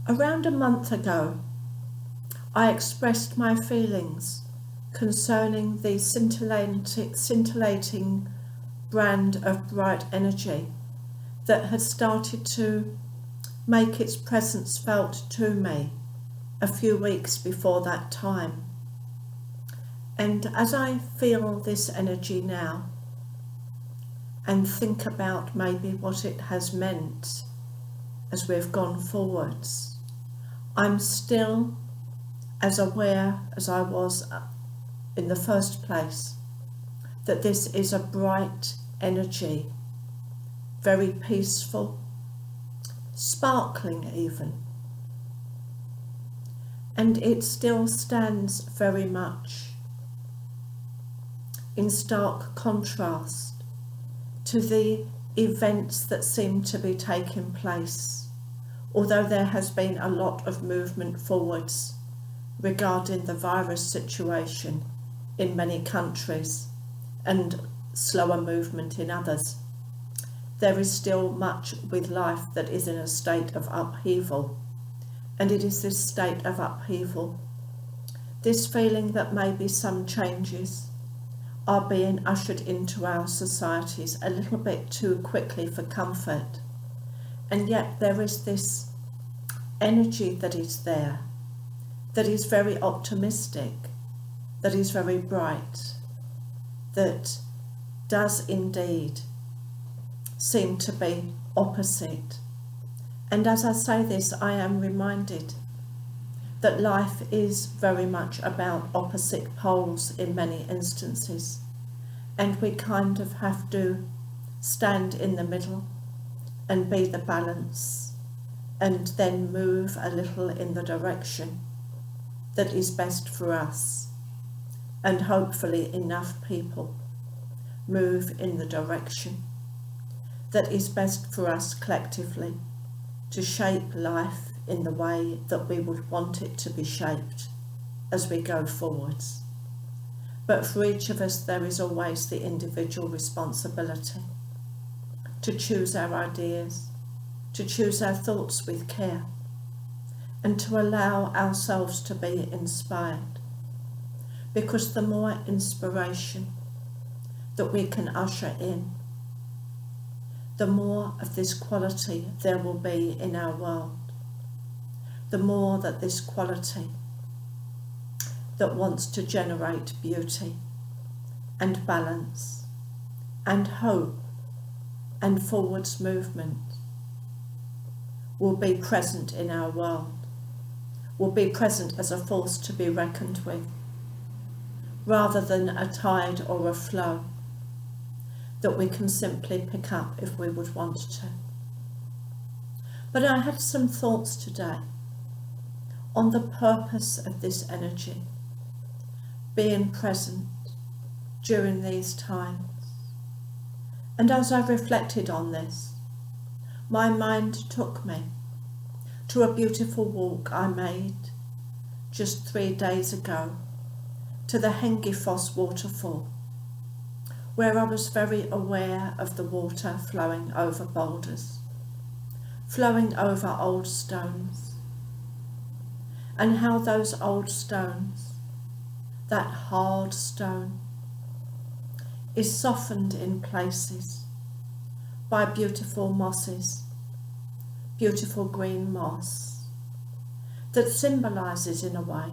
Around a month ago, I expressed my feelings concerning the scintillating brand of bright energy that had started to make its presence felt to me a few weeks before that time. And as I feel this energy now and think about maybe what it has meant as we've gone forwards, I'm still as aware as I was in the first place that this is a bright energy, very peaceful, sparkling even. And it still stands very much in stark contrast to the events that seem to be taking place, although there has been a lot of movement forwards regarding the virus situation in many countries and slower movement in others. There is still much with life that is in a state of upheaval, and it is this state of upheaval, this feeling that maybe some changes are being ushered into our societies a little bit too quickly for comfort, and yet there is this energy that is there, that is very optimistic, that is very bright, that does indeed seem to be opposite. And as I say this, I am reminded that life is very much about opposite poles in many instances, and we kind of have to stand in the middle and be the balance, and then move a little in the direction that is best for us, and hopefully enough people move in the direction that is best for us collectively to shape life in the way that we would want it to be shaped as we go forwards. But for each of us there is always the individual responsibility to choose our ideas, to choose our thoughts with care, and to allow ourselves to be inspired. Because the more inspiration that we can usher in, the more of this quality there will be in our world. The more that this quality that wants to generate beauty and balance and hope and forwards movement will be present in our world, will be present as a force to be reckoned with, rather than a tide or a flow that we can simply pick up if we would want to. But I had some thoughts today on the purpose of this energy being present during these times. And as I reflected on this, my mind took me to a beautiful walk I made just 3 days ago to the Hengifoss waterfall, where I was very aware of the water flowing over boulders, flowing over old stones, and how those old stones, that hard stone, is softened in places by beautiful mosses, beautiful green moss, that symbolises in a way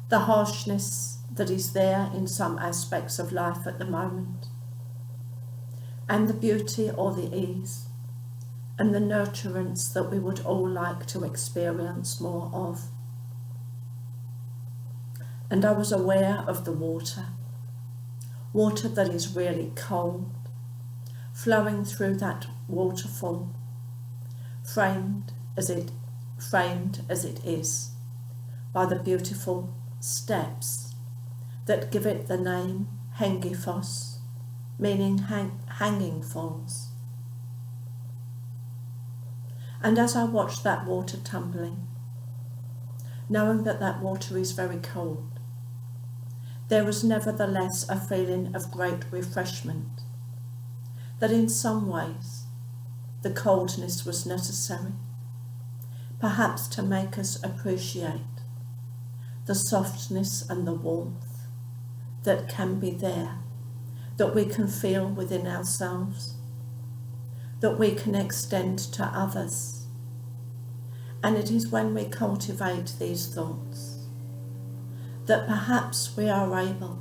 the harshness that is there in some aspects of life at the moment, and the beauty or the ease and the nurturance that we would all like to experience more of. And I was aware of the water that is really cold, flowing through that waterfall, framed as it is by the beautiful steps that give it the name Hengifoss, meaning hanging falls. And as I watched that water tumbling, knowing that that water is very cold, there was nevertheless a feeling of great refreshment, that in some ways the coldness was necessary, perhaps to make us appreciate the softness and the warmth that can be there, that we can feel within ourselves, that we can extend to others. And it is when we cultivate these thoughts that perhaps we are able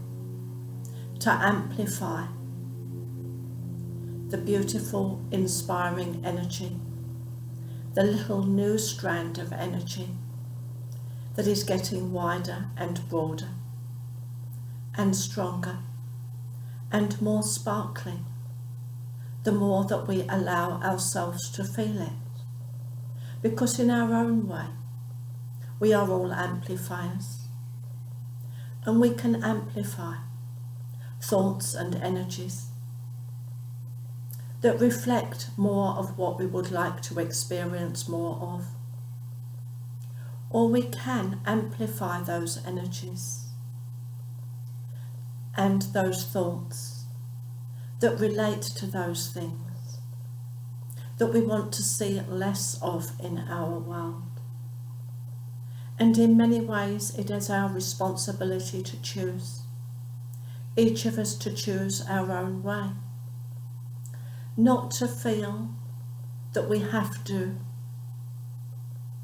to amplify the beautiful, inspiring energy, the little new strand of energy that is getting wider and broader and stronger and more sparkling, the more that we allow ourselves to feel it. Because in our own way, we are all amplifiers, and we can amplify thoughts and energies that reflect more of what we would like to experience more of. Or we can amplify those energies and those thoughts that relate to those things that we want to see less of in our world. And in many ways it is our responsibility to choose, each of us to choose our own way, not to feel that we have to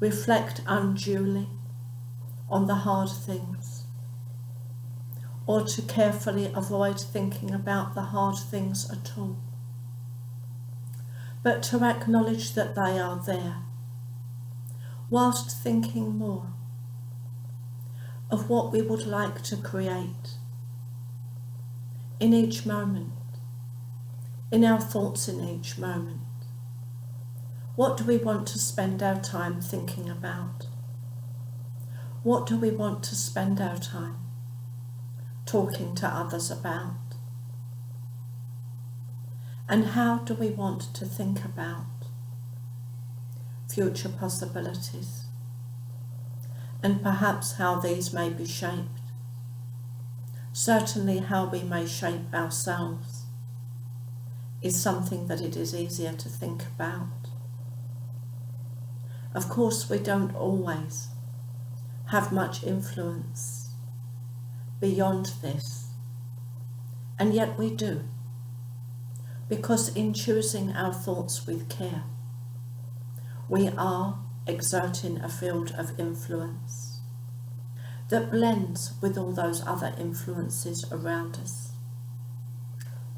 reflect unduly on the hard things, or to carefully avoid thinking about the hard things at all, but to acknowledge that they are there, whilst thinking more of what we would like to create in each moment, in our thoughts in each moment. What do we want to spend our time thinking about? What do we want to spend our time talking to others about? And how do we want to think about future possibilities, and perhaps how these may be shaped? Certainly how we may shape ourselves is something that it is easier to think about. Of course, we don't always have much influence beyond this, and yet we do, because in choosing our thoughts with care, we are exerting a field of influence that blends with all those other influences around us,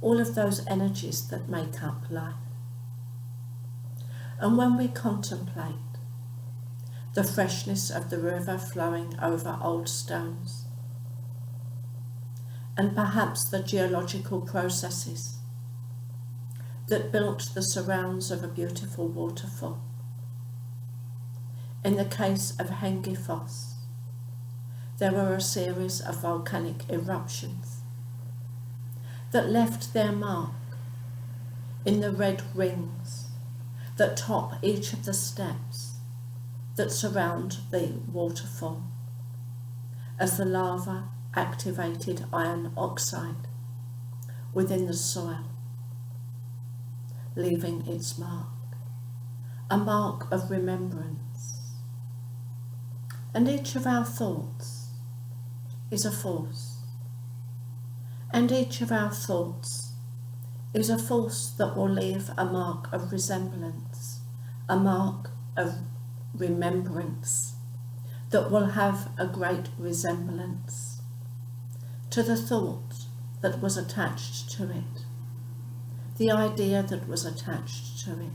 all of those energies that make up life. And when we contemplate the freshness of the river flowing over old stones, and perhaps the geological processes that built the surrounds of a beautiful waterfall. In the case of Hengifoss, there were a series of volcanic eruptions that left their mark in the red rings that top each of the steps that surround the waterfall, as the lava activated iron oxide within the soil, leaving its mark, a mark of remembrance. And each of our thoughts is a force, and each of our thoughts is a force that will leave a mark of resemblance, a mark of remembrance that will have a great resemblance to the thought that was attached to it, the idea that was attached to it.